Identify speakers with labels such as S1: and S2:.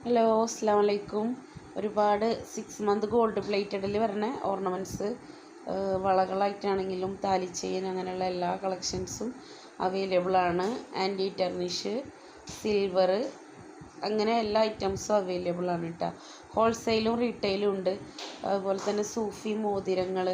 S1: Hello അസ്സാം വലൈക്കും. ഒരുപാട് 6 മന്ത് ഗോൾഡ് പ്ലേറ്റഡിൽ വരുന്ന ഓർണമെൻറ്റ്സ് വളകളായിട്ടാണെങ്കിലും താലിച്ചെയിൻ അങ്ങനെയുള്ള എല്ലാ കളക്ഷൻസും അവൈലബിൾ ആണ്. ആൻറ്റി ടെർണിഷ്, സിൽവർ അങ്ങനെ എല്ലാ ഐറ്റംസും അവൈലബിൾ ആണ് കേട്ടോ. ഹോൾസെയിലും റീറ്റെയിലും ഉണ്ട്. അതുപോലെ തന്നെ സൂഫി മോതിരങ്ങൾ,